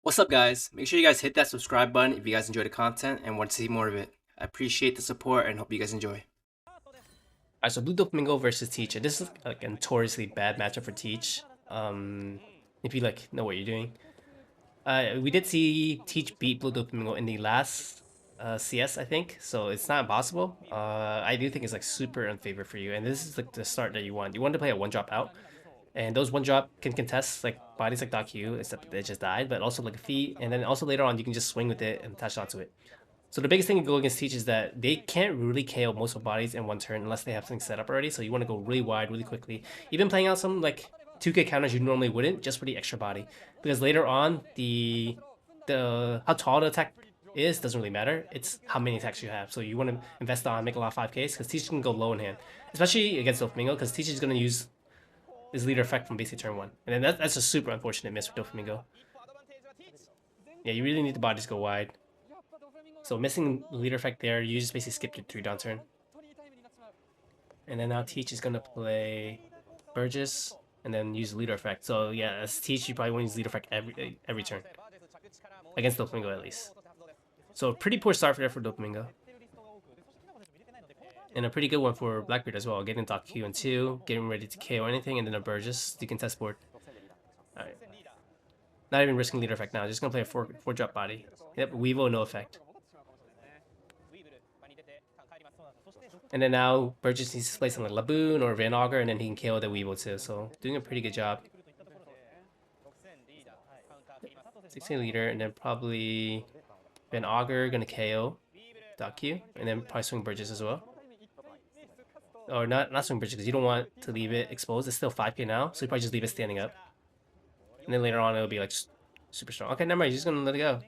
What's up, guys? Make sure you guys hit that subscribe button if you guys enjoy the content and want to see more of it. I appreciate the support and hope you guys enjoy. Alright, so Blue Doflamingo versus Teach. This is like a notoriously bad matchup for Teach. If you know what you're doing. We did see Teach beat Blue Doflamingo in the last CS, I think. So it's not impossible. I do think it's like super unfavored for you, and this is like the start that you want. You want to play a one drop out. And those one drop can contest like bodies like Q, except they just died, but also like a feat. And then also later on, you can just swing with it and attach onto it. So the biggest thing to go against Teach is that they can't really KO most of bodies in one turn unless they have something set up already. So you want to go really wide, really quickly. Even playing out some like 2k counters you normally wouldn't, just for the extra body. Because later on, the how tall the attack is doesn't really matter. It's how many attacks you have. So you want to invest on make a lot of 5ks because Teach can go low in hand, especially against Doflamingo because Teach is going to use his leader effect from basically turn 1. And then that's a super unfortunate miss for Doflamingo. Yeah, you really need the bodies to go wide. So missing the leader effect there, you just basically skipped your 3 down turn. And then now Teach is going to play Burgess and then use leader effect. So yeah, as Teach, you probably want to use leader effect every turn. Against Doflamingo at least. So pretty poor start for Doflamingo. And a pretty good one for Blackbeard as well. Getting Doc Q and 2, getting ready to KO anything, and then a Burgess to contest board. Alright. Not even risking leader effect now. Just gonna play a 4 drop body. Yep, Weevo, no effect. And then now Burgess needs to play something like Laboon or Van Augur, and then he can KO the Weevo too. So doing a pretty good job. 16 leader, and then probably Van Augur gonna KO Doc Q, and then probably swing Burgess as well. Or not swing Burgess because you don't want to leave it exposed. It's still 5k now, so you probably just leave it standing up. And then later on it'll be like super strong. Okay, never mind. You're just gonna let it go.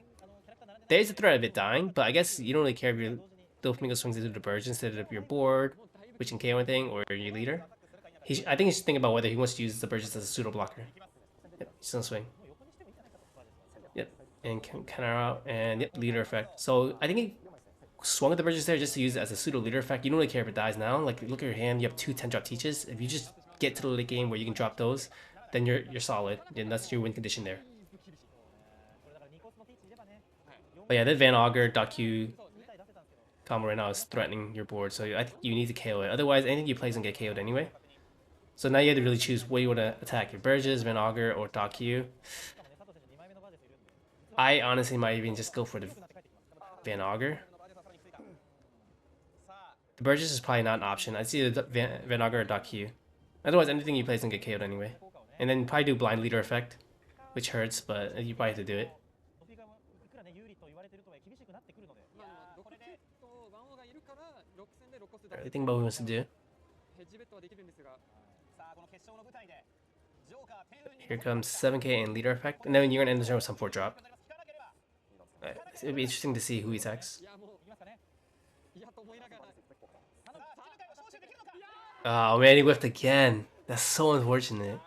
There's a threat of it dying, but I guess you don't really care if your Doflamingo swings into the Burge instead of your board, which can KO anything, or your leader. I think he should think about whether he wants to use the Burgess as a pseudo blocker. Yep, he's gonna swing. Yep, and counter out, and yep, leader effect. So I think he swung at the Burgess there just to use it as a pseudo leader effect. You don't really care if it dies now. Like, look at your hand, you have 2 10 drop teaches. If you just get to the late game where you can drop those, then you're solid, and that's your win condition there. But yeah, that Van Augur Q combo right now is threatening your board, so I think you need to KO it. Otherwise, anything you play is gonna get KO'd anyway. So now you have to really choose what you want to attack: your Burgess, Van Augur, or Q. I honestly might even just go for the Van Augur. The Burgess is probably not an option. I'd see the Van Augur or Q. Otherwise, anything you play is gonna get KO'd anyway. And then probably do blind leader effect, which hurts, but you probably have to do it. I think about what he wants to do. Here comes 7k and leader effect, and then you're gonna end the turn with some 4 drop. It'd be interesting to see who he attacks. Oh man, he whiffed again. That's so unfortunate.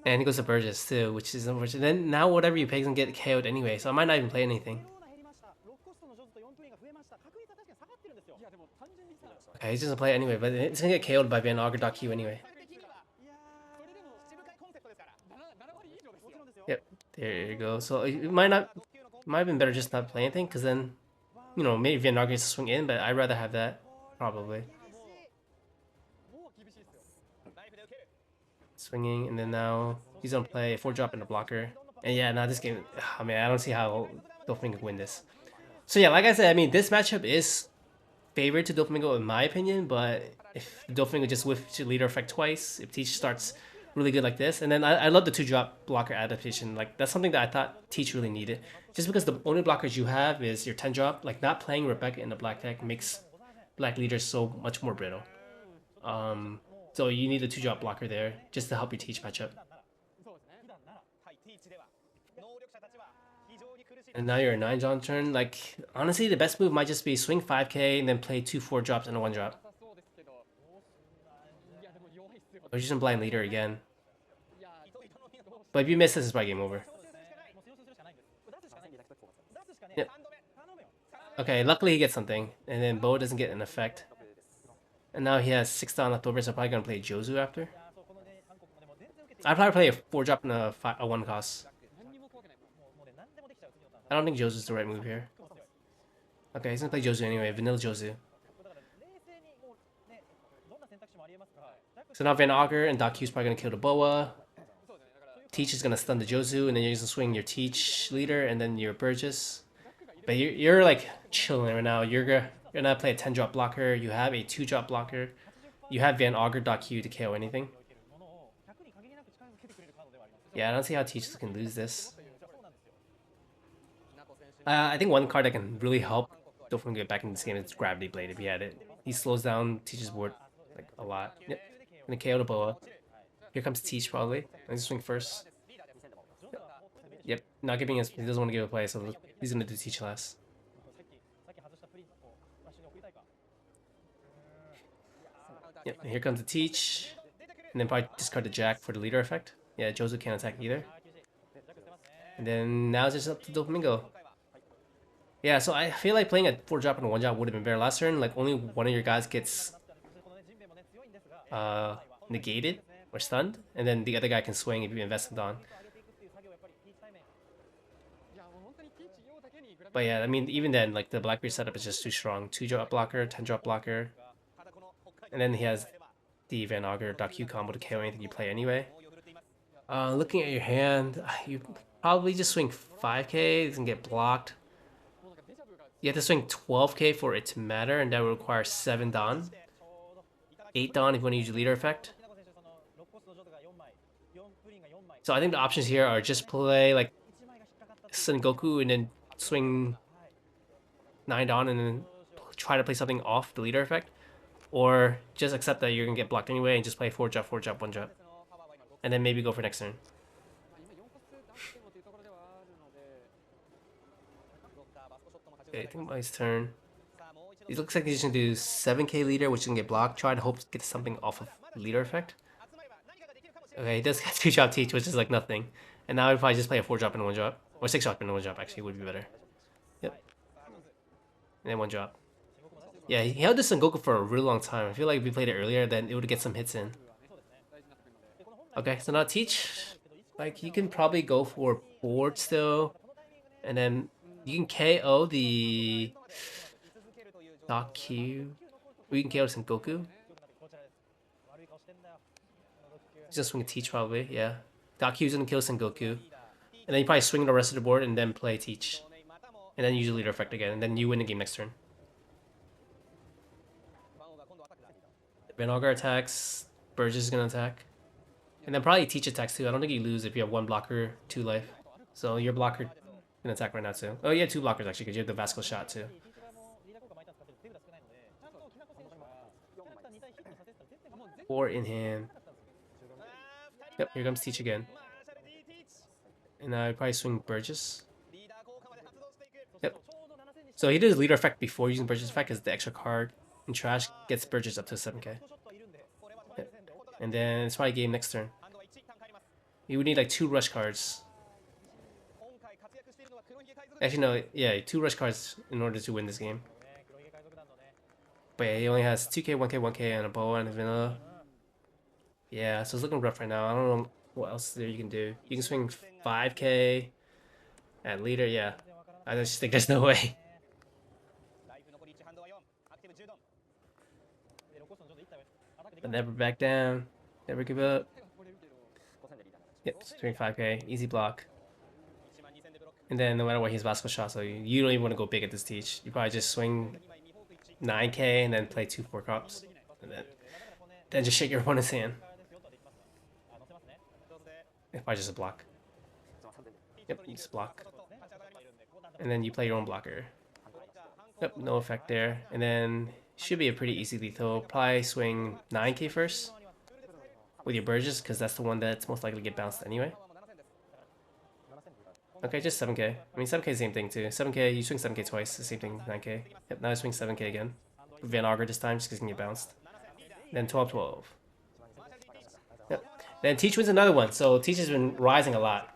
And he goes to Burgess too, which is unfortunate. Then now whatever you pick can get KO'd anyway, so I might not even play anything. Okay, he's just gonna play it anyway, but it's gonna get KO'd by Van Augur Q anyway. Yep, there you go. So it might have been better just not play anything, because then, you know, maybe Van Augur gets to swing in, but I'd rather have that, probably. Swinging, and then now he's gonna play a 4 drop and a blocker. And yeah, now this game, I mean, I don't see how Doflamingo can win this. So yeah, like I said, I mean, this matchup is favored to Doflamingo in my opinion, but if Doflamingo just whiffs leader effect twice, if Teach starts really good like this, and then I love the 2 drop blocker adaptation. Like, that's something that I thought Teach really needed. Just because the only blockers you have is your 10 drop, like not playing Rebecca in the black deck makes black leaders so much more brittle. So you need a 2 drop blocker there just to help your Teach matchup. And now you're a 9 drop turn. Like, honestly, the best move might just be swing 5k and then play 2 4 drops and a 1 drop. Or just blind leader again. But if you miss this, it's probably game over. Yep. Okay, luckily he gets something. And then Bo doesn't get an effect. And now he has 6 down left over, so I'm probably gonna play Jozu after. I'd probably play a 4 drop and a 1 cost. I don't think Josu's the right move here. Okay, he's gonna play Josu anyway, vanilla Josu. So now Van Auger and Doc Q's probably gonna kill the Boa. Teach is gonna stun the Josu, and then you're gonna swing your Teach leader and then your Burgess. But you're like chilling right now. You're gonna play a 10-drop blocker. You have a 2-drop blocker. You have Van Auger, Doc Q to KO anything. Yeah, I don't see how Teach can lose this. I think one card that can really help Doflamingo get back in this game is Gravity Blade if he had it. He slows down Teach's board like a lot. Yep. Gonna KO the Boa. Here comes Teach probably. Let's swing first. Yep, not giving us. He doesn't want to give a play, so he's gonna do Teach last. Yep, here comes the Teach. And then probably discard the Jack for the leader effect. Yeah, Josu can't attack either. And then now it's just up to Doflamingo. Yeah, so I feel like playing a 4-drop and a 1-drop would have been better last turn. Like, only one of your guys gets negated or stunned, and then the other guy can swing if you invested on. But yeah, I mean, even then, like, the Blackbeard setup is just too strong. 2-drop blocker, 10-drop blocker. And then he has the Van Auger Doc Q combo to KO anything you play anyway. Looking at your hand, you probably just swing 5k, it can get blocked. You have to swing 12k for it to matter, and that will require 7 Don. 8 Don if you want to use your leader effect. So I think the options here are just play like Son Goku and then swing 9 Don and then try to play something off the leader effect. Or just accept that you're going to get blocked anyway and just play 4-drop, 4-drop, 1-drop. And then maybe go for next turn. Okay, I think my turn. It looks like he's going to do 7k leader, which can get blocked. Try to hope to get something off of leader effect. Okay, he does get 2-drop Teach, which is like nothing. And now I'd probably just play a 4-drop and a 1-drop. Or 6-drop and a 1-drop actually would be better. Yep. And then 1-drop. Yeah, he held this Son Goku for a really long time. I feel like if we played it earlier, then it would get some hits in. Okay, so now Teach. Like, you can probably go for board still. And then you can KO the Doc Q. Or you can KO Son Goku. Just swing a Teach probably, yeah. Doc Q's gonna kill Son Goku. And then you probably swing the rest of the board and then play Teach. And then use your leader effect again. And then you win the game next turn. Van Auger attacks. Burgess is gonna attack. And then probably Teach attacks too. I don't think you lose if you have 1 blocker, 2 life. So your blocker can attack right now too. Oh, you have 2 blockers actually because you have the Vasco shot too. Four in hand. Yep, here comes Teach again. And I probably swing Burgess. Yep. So he did his leader effect before using Burgess effect because the extra card in trash gets Burgess up to 7k. Yep. And then it's probably game next turn. You would need like 2 rush cards. Actually no, yeah, 2 rush cards in order to win this game. But yeah, he only has 2k, 1k, 1k, and a bow and a vanilla. Yeah, so it's looking rough right now. I don't know what else there you can do. You can swing 5k at leader, yeah. I just think there's no way. But never back down. Never give up. Yep, swing 5k. Easy block. And then no matter what, he's Vasco shot, so you don't even want to go big at this Teach. You probably just swing 9k and then play 2 4-crops. And then just shake your opponent's hand. If I just block. Yep, you just block. And then you play your own blocker. Yep, no effect there. And then should be a pretty easy lethal. Probably swing 9k first with your Burgess, because that's the one that's most likely to get bounced anyway. Okay, just 7k. I mean, 7k is the same thing too. 7k, you swing 7k twice, the same thing, 9k. Yep, now I swing 7k again. Van Auger this time, just because he can get bounced. Then 12-12. Yep. Then Teach wins another one. So Teach has been rising a lot.